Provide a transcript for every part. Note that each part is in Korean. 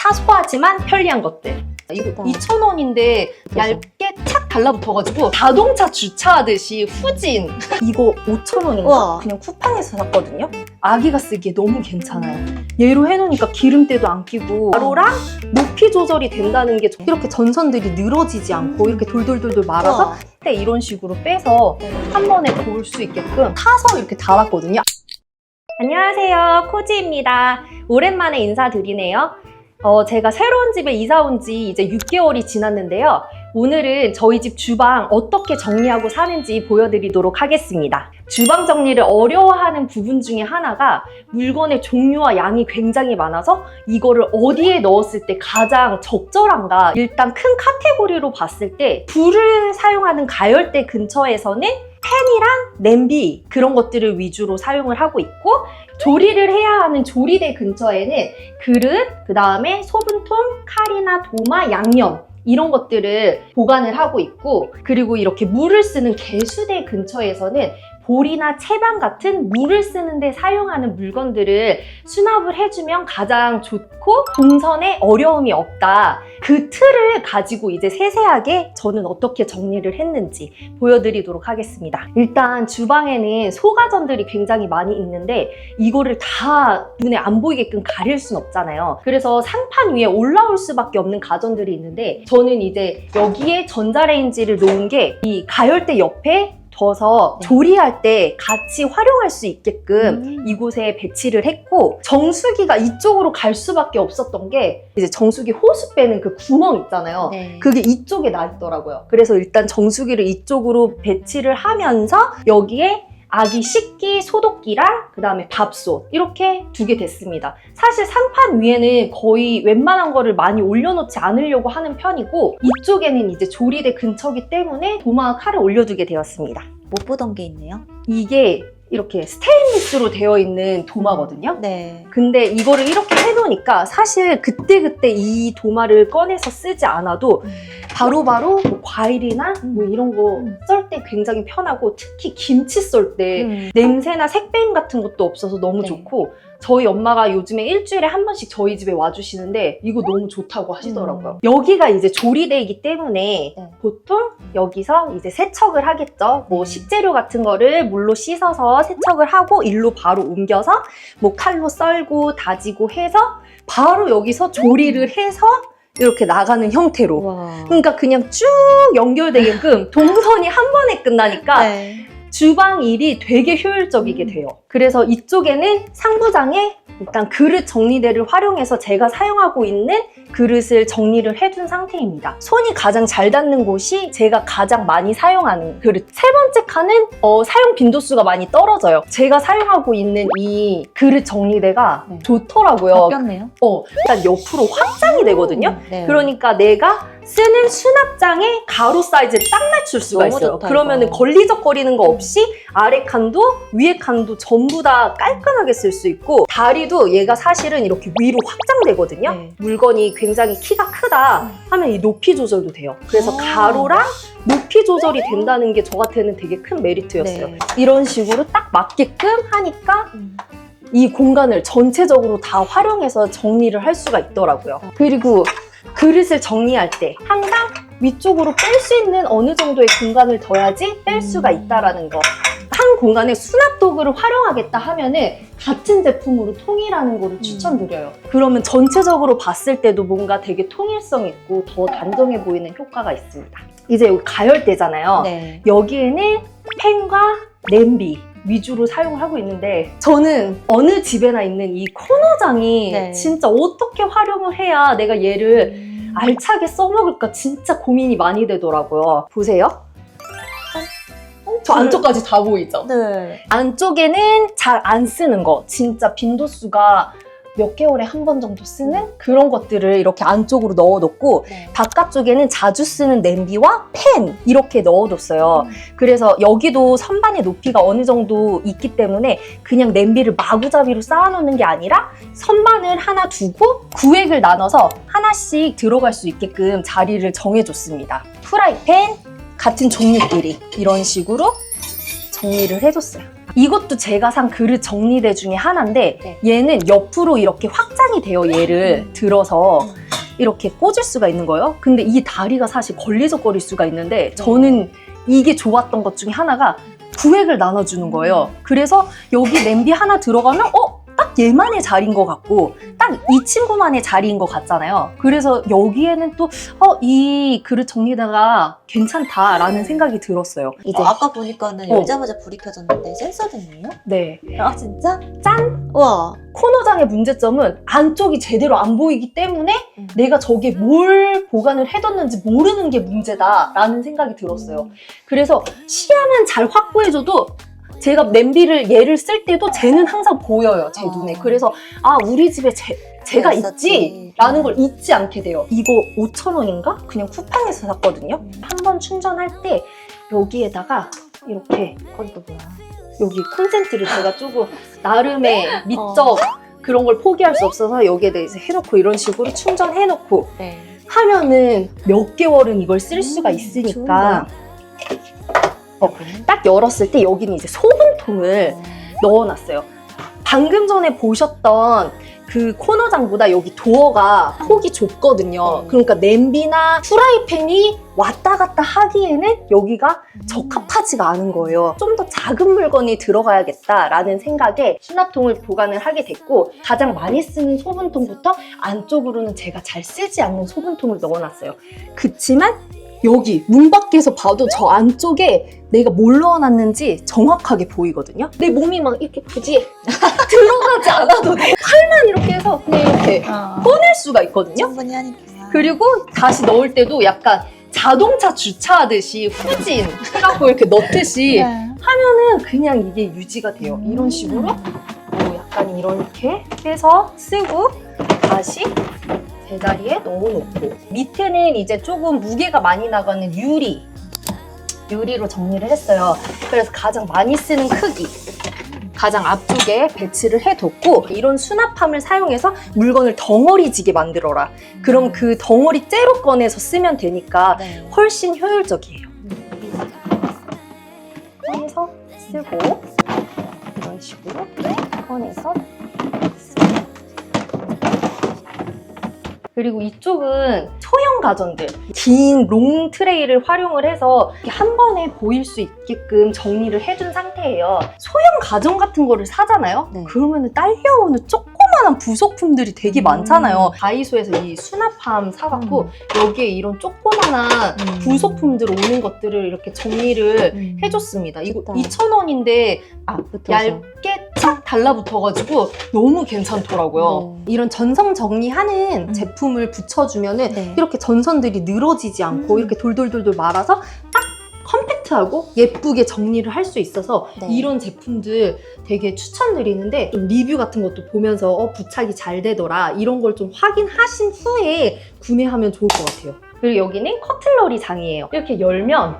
사소하지만 편리한 것들. 이거 2,000원인데 얇게 착 달라붙어가지고 자동차 주차하듯이 후진. 이거 5,000원인가? 우와. 그냥 쿠팡에서 샀거든요. 아기가 쓰기에 너무 괜찮아요. 얘로 해놓으니까 기름때도 안 끼고 가로랑 높이 조절이 된다는 게 이렇게 전선들이 늘어지지 않고 이렇게 돌돌돌돌 말아서 우와. 때 이런 식으로 빼서 한 번에 볼 수 있게끔 타서 이렇게 달았거든요. 안녕하세요, 코지입니다. 오랜만에 인사드리네요. 제가 새로운 집에 이사 온 지 이제 6개월이 지났는데요. 오늘은 저희 집 주방 어떻게 정리하고 사는지 보여드리도록 하겠습니다. 주방 정리를 어려워하는 부분 중에 하나가 물건의 종류와 양이 굉장히 많아서 이거를 어디에 넣었을 때 가장 적절한가. 일단 큰 카테고리로 봤을 때 불을 사용하는 가열대 근처에서는 팬이랑 냄비 그런 것들을 위주로 사용을 하고 있고, 조리를 해야 하는 조리대 근처에는 그릇, 그 다음에 소분통, 칼이나 도마, 양념 이런 것들을 보관을 하고 있고, 그리고 이렇게 물을 쓰는 개수대 근처에서는 볼이나 채반 같은 물을 쓰는데 사용하는 물건들을 수납을 해주면 가장 좋고 동선에 어려움이 없다. 그 틀을 가지고 이제 세세하게 저는 어떻게 정리를 했는지 보여드리도록 하겠습니다. 일단 주방에는 소가전들이 굉장히 많이 있는데 이거를 다 눈에 안 보이게끔 가릴 순 없잖아요. 그래서 상판 위에 올라올 수밖에 없는 가전들이 있는데, 저는 이제 여기에 전자레인지를 놓은 게 이 가열대 옆에 둬서 조리할 때 같이 활용할 수 있게끔 이곳에 배치를 했고, 정수기가 이쪽으로 갈 수밖에 없었던 게 이제 정수기 호수 빼는 그 구멍 있잖아요. 네. 그게 이쪽에 나 있더라고요. 그래서 일단 정수기를 이쪽으로 배치를 하면서 여기에 아기 식기, 소독기랑 그 다음에 밥솥 이렇게 두게 됐습니다. 사실 상판 위에는 거의 웬만한 거를 많이 올려놓지 않으려고 하는 편이고, 이쪽에는 이제 조리대 근처기 때문에 도마와 칼을 올려두게 되었습니다. 못 보던 게 있네요. 이게 이렇게 스테인리스로 되어 있는 도마거든요. 네. 근데 이거를 이렇게 해놓으니까 사실 그때그때 이 도마를 꺼내서 쓰지 않아도 바로바로 뭐 과일이나 뭐 이런 거 썰 때 굉장히 편하고, 특히 김치 썰 때 냄새나 색배임 같은 것도 없어서 너무 네. 좋고, 저희 엄마가 요즘에 일주일에 한 번씩 저희 집에 와주시는데 이거 너무 좋다고 하시더라고요. 여기가 이제 조리대이기 때문에 보통 여기서 이제 세척을 하겠죠. 뭐 식재료 같은 거를 물로 씻어서 세척을 하고 일로 바로 옮겨서 뭐 칼로 썰고 다지고 해서 바로 여기서 조리를 해서 이렇게 나가는 형태로. 와. 그러니까 그냥 쭉 연결되게끔 동선이 한 번에 끝나니까 네. 주방 일이 되게 효율적이게 돼요. 그래서 이쪽에는 상부장에 일단 그릇 정리대를 활용해서 제가 사용하고 있는 그릇을 정리를 해둔 상태입니다. 손이 가장 잘 닿는 곳이 제가 가장 많이 사용하는 그릇. 세 번째 칸은 사용 빈도수가 많이 떨어져요. 제가 사용하고 있는 이 그릇 정리대가 좋더라고요. 바뀌었네요. 일단 옆으로 확장이 되거든요. 네. 그러니까 내가 쓰는 수납장의 가로 사이즈를 딱 맞출 수가 너무 있어요. 좋다, 그러면은 이거. 걸리적거리는 거 없이 아래 칸도 위에 칸도 전부 다 깔끔하게 쓸 수 있고, 다리도 얘가 사실은 이렇게 위로 확장되거든요. 네. 물건이 굉장히 키가 크다 하면 이 높이 조절도 돼요. 그래서 가로랑 높이 조절이 된다는 게 저한테는 되게 큰 메리트였어요. 네. 이런 식으로 딱 맞게끔 하니까 이 공간을 전체적으로 다 활용해서 정리를 할 수가 있더라고요. 그리고 그릇을 정리할 때 항상 위쪽으로 뺄 수 있는 어느 정도의 공간을 둬야지 뺄 수가 있다라는 거. 한 공간에 수납 도구를 활용하겠다 하면은 같은 제품으로 통일하는 거를 추천드려요. 그러면 전체적으로 봤을 때도 뭔가 되게 통일성 있고 더 단정해 보이는 효과가 있습니다. 이제 여기 가열대잖아요. 네. 여기에는 팬과 냄비 위주로 사용을 하고 있는데, 저는 어느 집에나 있는 이 코너장이 진짜 어떻게 활용을 해야 내가 얘를 알차게 써먹을까 진짜 고민이 많이 되더라고요. 보세요. 저 안쪽까지 다 보이죠? 네. 안쪽에는 잘 안 쓰는 거, 진짜 빈도수가 몇 개월에 한 번 정도 쓰는 그런 것들을 이렇게 안쪽으로 넣어놓고, 바깥쪽에는 자주 쓰는 냄비와 팬 이렇게 넣어뒀어요. 그래서 여기도 선반의 높이가 어느 정도 있기 때문에 그냥 냄비를 마구잡이로 쌓아놓는 게 아니라 선반을 하나 두고 구획을 나눠서 하나씩 들어갈 수 있게끔 자리를 정해줬습니다. 프라이팬 같은 종류끼리 이런 식으로 정리를 해줬어요. 이것도 제가 산 그릇 정리대 중에 하나인데 네. 얘는 옆으로 이렇게 확장이 돼요. 얘를 들어서 이렇게 꽂을 수가 있는 거예요. 근데 이 다리가 사실 걸리적거릴 수가 있는데 저는 이게 좋았던 것 중에 하나가 구획을 나눠주는 거예요. 그래서 여기 냄비 하나 들어가면 딱 얘만의 자리인 것 같고 딱 이 친구만의 자리인 것 같잖아요. 그래서 여기에는 또 이 그릇 정리대가 괜찮다라는 생각이 들었어요. 이제 아까 보니까는 열자마자 불이 켜졌는데 센서등이에요? 네. 아 진짜? 짠! 우와. 코너장의 문제점은 안쪽이 제대로 안 보이기 때문에 내가 저게 뭘 보관을 해뒀는지 모르는 게 문제다라는 생각이 들었어요. 그래서 시야만 잘 확보해줘도 제가 냄비를 얘를 쓸 때도 쟤는 항상 보여요, 제 눈에. 그래서 우리 집에 쟤가 있지? 라는 걸 잊지 않게 돼요. 이거 5,000원인가? 그냥 쿠팡에서 샀거든요. 한 번 충전할 때 여기에다가 이렇게 그건 또 뭐야? 여기 콘센트를 제가 조금 나름의 미적 그런 걸 포기할 수 없어서 여기에 대해서 해놓고 이런 식으로 충전해놓고 네. 하면은 몇 개월은 이걸 쓸 수가 있으니까 딱 열었을 때 여기는 이제 소금통을 넣어놨어요. 방금 전에 보셨던 그 코너장보다 여기 도어가 폭이 좁거든요. 그러니까 냄비나 프라이팬이 왔다 갔다 하기에는 여기가 적합하지가 않은 거예요. 좀 더 작은 물건이 들어가야겠다라는 생각에 수납통을 보관을 하게 됐고 가장 많이 쓰는 소분통부터 안쪽으로는 제가 잘 쓰지 않는 소분통을 넣어놨어요. 그치만 여기 문 밖에서 봐도 저 안쪽에 내가 뭘 넣어놨는지 정확하게 보이거든요. 내 몸이 막 이렇게 굳이 들어가지 않아도 돼. 팔만 이렇게 해서 그냥 이렇게 꺼낼 수가 있거든요. 충분히 하니까. 그리고 다시 넣을 때도 약간 자동차 주차하듯이 후진 해갖고 이렇게 넣듯이 하면은 그냥 이게 유지가 돼요. 이런 식으로 약간 이렇게 해서 쓰고 다시 제자리에 넣어놓고 밑에는 이제 조금 무게가 많이 나가는 유리로 정리를 했어요. 그래서 가장 많이 쓰는 크기 가장 앞쪽에 배치를 해뒀고 이런 수납함을 사용해서 물건을 덩어리지게 만들어라. 그럼 그 덩어리 째로 꺼내서 쓰면 되니까 훨씬 효율적이에요. 꺼내서 쓰고 이런 식으로 꺼내서 그리고 이쪽은 소형 가전들, 긴 롱 트레이를 활용을 해서 한 번에 보일 수 있게끔 정리를 해준 상태예요. 소형 가전 같은 거를 사잖아요? 그러면 딸려오는 조그만한 부속품들이 되게 많잖아요. 다이소에서 이 수납함 사갖고 여기에 이런 조그만한 부속품들 오는 것들을 이렇게 정리를 해줬습니다. 이거 2,000원인데 얇게 착 달라붙어가지고 너무 괜찮더라고요. 이런 전선 정리하는 제품을 붙여주면은 이렇게 전선들이 늘어지지 않고 이렇게 돌돌돌돌 말아서 딱 컴팩트하고 예쁘게 정리를 할 수 있어서 이런 제품들 되게 추천드리는데 좀 리뷰 같은 것도 보면서 부착이 잘 되더라 이런 걸 좀 확인하신 후에 구매하면 좋을 것 같아요. 그리고 여기는 커틀러리 장이에요. 이렇게 열면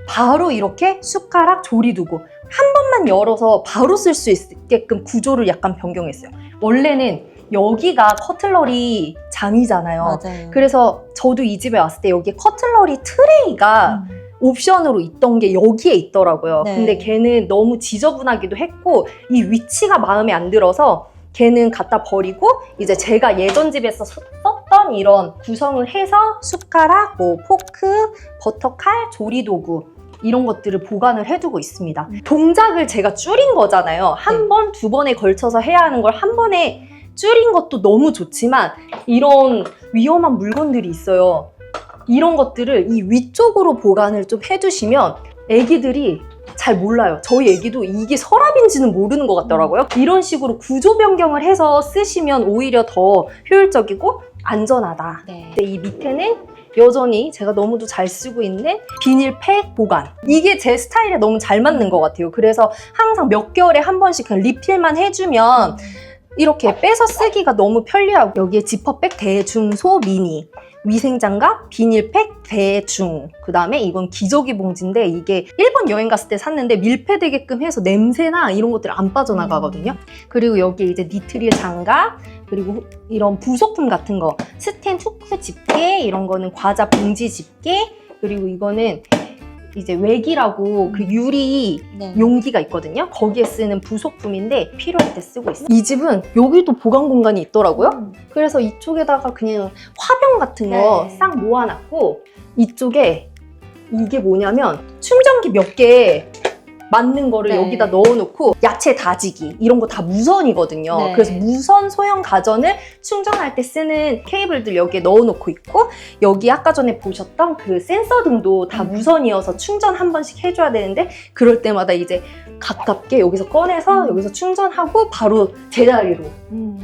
바로 이렇게 숟가락, 조리도구 한 번만 열어서 바로 쓸 수 있게끔 구조를 약간 변경했어요. 원래는 여기가 커틀러리 장이잖아요. 맞아요. 그래서 저도 이 집에 왔을 때 여기 커틀러리 트레이가 옵션으로 있던 게 여기에 있더라고요. 근데 걔는 너무 지저분하기도 했고 이 위치가 마음에 안 들어서 걔는 갖다 버리고 이제 제가 예전 집에서 썼던 이런 구성을 해서 숟가락, 포크, 버터칼, 조리도구 이런 것들을 보관을 해두고 있습니다. 동작을 제가 줄인 거잖아요. 한 번, 두 번에 걸쳐서 해야 하는 걸 한 번에 줄인 것도 너무 좋지만 이런 위험한 물건들이 있어요. 이런 것들을 이 위쪽으로 보관을 좀 해두시면 애기들이 잘 몰라요. 저희 애기도 이게 서랍인지는 모르는 것 같더라고요. 이런 식으로 구조 변경을 해서 쓰시면 오히려 더 효율적이고 안전하다. 이 밑에는 여전히 제가 너무도 잘 쓰고 있는 비닐팩 보관. 이게 제 스타일에 너무 잘 맞는 것 같아요. 그래서 항상 몇 개월에 한 번씩 그냥 리필만 해주면 이렇게 빼서 쓰기가 너무 편리하고 여기에 지퍼백 대중소 미니 위생장갑, 비닐팩, 대중 그 다음에 이건 기저귀 봉지인데 이게 일본 여행 갔을 때 샀는데 밀폐되게끔 해서 냄새나 이런 것들 안 빠져나가거든요. 그리고 여기 이제 니트릴 장갑 그리고 이런 부속품 같은 거 스텐 후크 집게 이런 거는 과자 봉지 집게 그리고 이거는 이제 외기라고 그 유리 네. 용기가 있거든요. 거기에 쓰는 부속품인데 필요할 때 쓰고 있어요. 이 집은 여기도 보관 공간이 있더라고요. 그래서 이쪽에다가 그냥 화병 같은 거 네. 싹 모아놨고, 이쪽에 이게 뭐냐면 충전기 몇 개 맞는 거를 네. 여기다 넣어놓고, 야채 다지기 이런 거 다 무선이거든요. 네. 그래서 무선 소형 가전을 충전할 때 쓰는 케이블들 여기에 넣어놓고 있고, 여기 아까 전에 보셨던 그 센서 등도 다 무선이어서 충전 한 번씩 해줘야 되는데, 그럴 때마다 이제 가깝게 여기서 꺼내서 여기서 충전하고 바로 제자리로.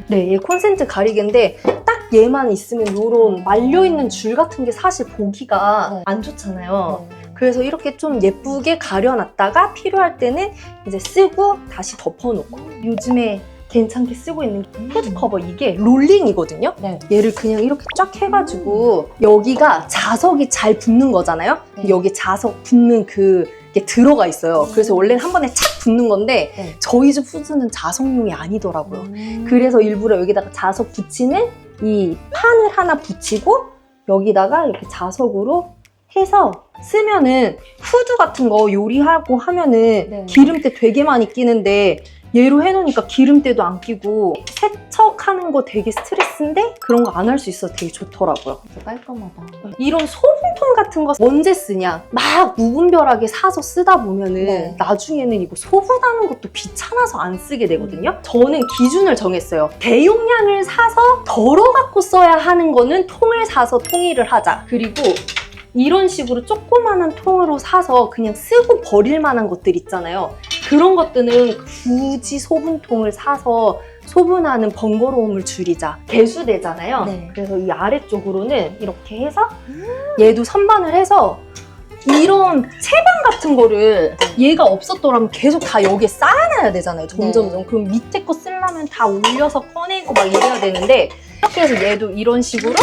네, 얘 콘센트 가리개인데 딱 얘만 있으면 요런 말려있는 줄 같은 게 사실 보기가 네. 안 좋잖아요. 그래서 이렇게 좀 예쁘게 가려놨다가 필요할 때는 이제 쓰고 다시 덮어놓고, 요즘에 괜찮게 쓰고 있는 헤드 커버, 이게 롤링이거든요. 네. 얘를 그냥 이렇게 쫙 해가지고 여기가 자석이 잘 붙는 거잖아요. 네. 여기 자석 붙는 게 들어가 있어요. 그래서 원래는 한 번에 착 붙는 건데 네. 저희 집 후드는 자석용이 아니더라고요. 그래서 일부러 여기다가 자석 붙이는 이 판을 하나 붙이고 여기다가 이렇게 자석으로 해서 쓰면은, 후드 같은 거 요리하고 하면은 네. 기름때 되게 많이 끼는데 얘로 해놓으니까 기름때도 안 끼고, 세척하는 거 되게 스트레스인데 그런 거 안 할 수 있어서 되게 좋더라고요. 깔끔하다. 이런 소분통 같은 거 언제 쓰냐? 막 무분별하게 사서 쓰다 보면은 네. 나중에는 이거 소분하는 것도 귀찮아서 안 쓰게 되거든요. 저는 기준을 정했어요. 대용량을 사서 덜어 갖고 써야 하는 거는 통을 사서 통일을 하자. 그리고 이런 식으로 조그마한 통으로 사서 그냥 쓰고 버릴 만한 것들 있잖아요. 그런 것들은 굳이 소분통을 사서 소분하는 번거로움을 줄이자. 개수대잖아요. 네. 그래서 이 아래쪽으로는 이렇게 해서 얘도 선반을 해서, 이런 채반 같은 거를 얘가 없었더라면 계속 다 여기에 쌓아놔야 되잖아요. 점점점. 네. 그럼 밑에 거 쓰려면 다 올려서 꺼내고 막 이래야 되는데, 그래서 얘도 이런 식으로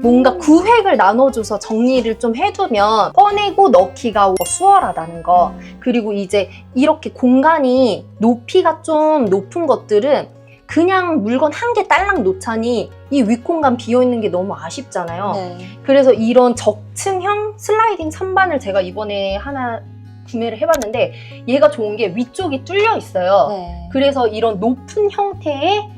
뭔가 구획을 나눠줘서 정리를 좀 해두면 꺼내고 넣기가 수월하다는 거. 그리고 이제 이렇게 공간이 높이가 좀 높은 것들은 그냥 물건 한 개 딸랑 놓자니 이 윗공간 비어있는 게 너무 아쉽잖아요. 네. 그래서 이런 적층형 슬라이딩 선반을 제가 이번에 하나 구매를 해봤는데, 얘가 좋은 게 위쪽이 뚫려 있어요. 네. 그래서 이런 높은 형태의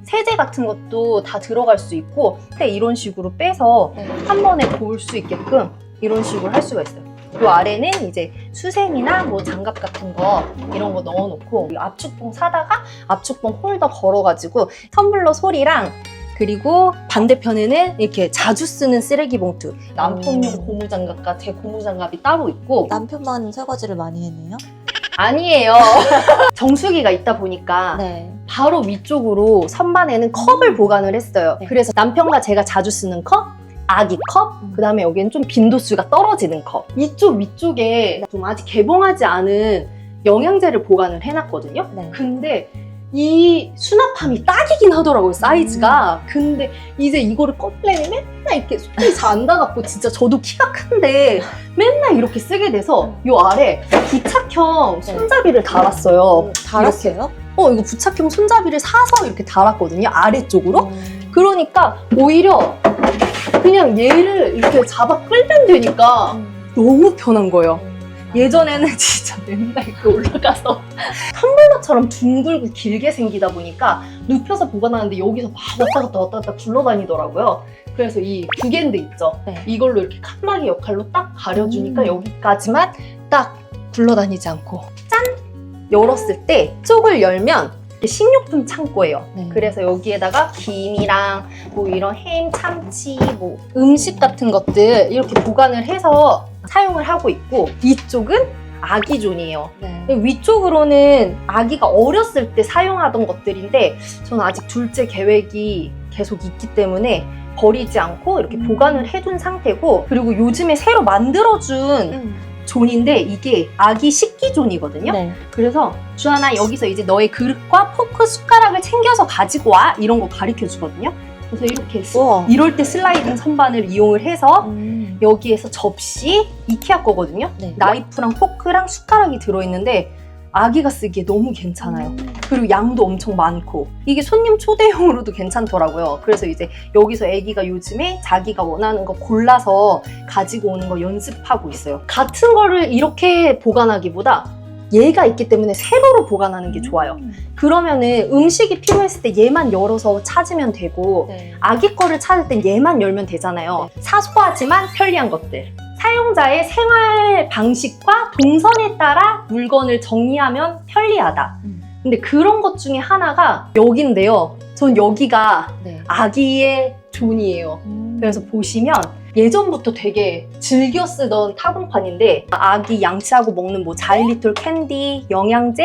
세제 같은 것도 다 들어갈 수 있고, 근데 이런 식으로 빼서 네. 한 번에 볼 수 있게끔 이런 식으로 할 수가 있어요. 이 아래는 이제 수세미나 뭐 장갑 같은 거 이런 거 넣어놓고, 압축봉 사다가 압축봉 홀더 걸어가지고 텀블러 소리랑, 그리고 반대편에는 이렇게 자주 쓰는 쓰레기 봉투, 남편용 고무장갑과 제 고무장갑이 따로 있고. 남편만 설거지를 많이 했네요. 아니에요. 정수기가 있다 보니까 네. 바로 위쪽으로 선반에는 컵을 보관을 했어요. 네. 그래서 남편과 제가 자주 쓰는 컵, 아기 컵, 그 다음에 여기는 좀 빈도수가 떨어지는 컵. 이쪽 위쪽에 좀 아직 개봉하지 않은 영양제를 보관을 해놨거든요. 네. 근데 이 수납함이 딱이긴 하더라고요, 사이즈가. 근데 이제 이거를 꺼내면 맨날 이렇게 손이 잘 안 닿았고, 진짜 저도 키가 큰데 맨날 이렇게 쓰게 돼서 요 아래 부착형 손잡이를 달았어요. 달았어요? 이거 부착형 손잡이를 사서 이렇게 달았거든요, 아래쪽으로. 그러니까 오히려 그냥 얘를 이렇게 잡아 끌면 되니까 너무 편한 거예요. 예전에는 진짜 맨날 이렇게 올라가서 텀블러처럼 둥글고 길게 생기다 보니까 눕혀서 보관하는데 여기서 막 왔다 갔다 굴러다니더라고요. 그래서 이 구겐드 있죠? 네. 이걸로 이렇게 칸막이 역할로 딱 가려주니까 여기까지만 딱 굴러다니지 않고, 짠! 열었을 때 쪽을 열면 식료품 창고예요. 네. 그래서 여기에다가 김이랑 뭐 이런 햄, 참치, 뭐 음식 같은 것들 이렇게 보관을 해서 사용을 하고 있고, 이쪽은 아기존이에요. 네. 위쪽으로는 아기가 어렸을 때 사용하던 것들인데, 저는 아직 둘째 계획이 계속 있기 때문에 버리지 않고 이렇게 보관을 해둔 상태고, 그리고 요즘에 새로 만들어준 존인데 이게 아기 식기존이거든요. 네. 그래서 주하나 여기서 이제 너의 그릇과 포크, 숟가락을 챙겨서 가지고 와, 이런 거 가르쳐 주거든요. 그래서 이렇게 우와. 이럴 때 슬라이딩 선반을 이용을 해서 여기에서 접시, 이케아 거거든요. 네. 나이프랑 포크랑 숟가락이 들어있는데 아기가 쓰기에 너무 괜찮아요. 그리고 양도 엄청 많고 이게 손님 초대용으로도 괜찮더라고요. 그래서 이제 여기서 애기가 요즘에 자기가 원하는 거 골라서 가지고 오는 거 연습하고 있어요. 같은 거를 이렇게 보관하기보다 얘가 있기 때문에 세로로 보관하는 게 좋아요. 그러면은 음식이 필요했을 때 얘만 열어서 찾으면 되고 네. 아기 거를 찾을 땐 얘만 열면 되잖아요. 사소하지만 편리한 것들. 사용자의 생활 방식과 동선에 따라 물건을 정리하면 편리하다. 근데 그런 것 중에 하나가 여기인데요. 전 여기가 네. 아기의 존이에요. 그래서 보시면 예전부터 되게 즐겨 쓰던 타공판인데 아기 양치하고 먹는 뭐 자일리톨 캔디, 영양제,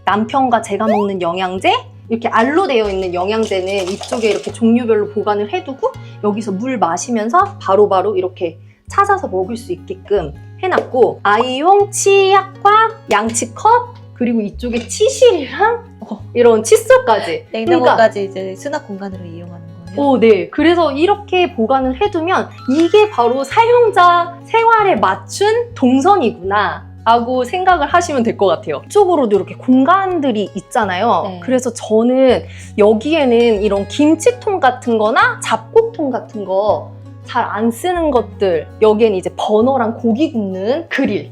남편과 제가 먹는 영양제 이렇게 알로 되어 있는 영양제는 이쪽에 이렇게 종류별로 보관을 해두고 여기서 물 마시면서 바로바로 이렇게 찾아서 먹을 수 있게끔 해놨고 아이용 치약과 양치컵 그리고 이쪽에 치실이랑 이런 칫솔까지 냉장고까지 이제 수납 공간으로 이용하는 거예요? 네. 그래서 이렇게 보관을 해두면 이게 바로 사용자 생활에 맞춘 동선이구나 라고 생각을 하시면 될 것 같아요. 이쪽으로도 이렇게 공간들이 있잖아요. 네. 그래서 저는 여기에는 이런 김치통 같은 거나 잡곡통 같은 거 잘 안 쓰는 것들 여기에는 이제 버너랑 고기 굽는 그릴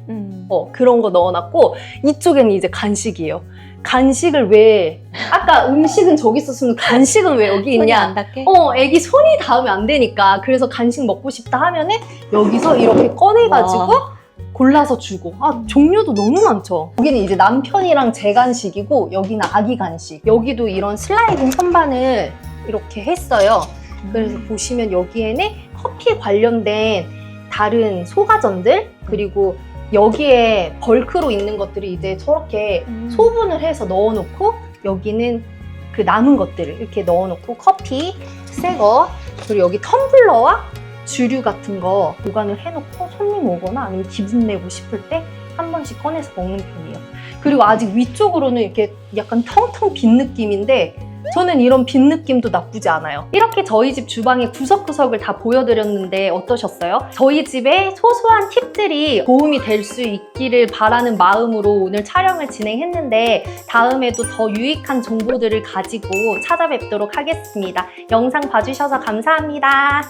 그런 거 넣어놨고 이쪽에는 이제 간식이에요. 간식을 왜 아까 음식은 저기 있었으면 간식은 왜 여기 손이 있냐? 안 닿게? 애기 손이 닿으면 안 되니까 그래서 간식 먹고 싶다 하면은 여기서 이렇게 꺼내가지고 와. 골라서 주고 종류도 너무 많죠. 여기는 이제 남편이랑 제 간식이고 여기는 아기 간식. 여기도 이런 슬라이딩 선반을 이렇게 했어요. 그래서 보시면 여기에는 커피 관련된 다른 소가전들 그리고 여기에 벌크로 있는 것들이 이제 저렇게 소분을 해서 넣어놓고 여기는 그 남은 것들을 이렇게 넣어놓고 커피, 새거 그리고 여기 텀블러와 주류 같은 거 보관을 해놓고 손님 오거나 아니면 기분 내고 싶을 때 한 번씩 꺼내서 먹는 편이에요. 그리고 아직 위쪽으로는 이렇게 약간 텅텅 빈 느낌인데 저는 이런 빈 느낌도 나쁘지 않아요. 이렇게 저희 집 주방의 구석구석을 다 보여드렸는데 어떠셨어요? 저희 집에 소소한 팁들이 도움이 될 수 있기를 바라는 마음으로 오늘 촬영을 진행했는데 다음에도 더 유익한 정보들을 가지고 찾아뵙도록 하겠습니다. 영상 봐주셔서 감사합니다.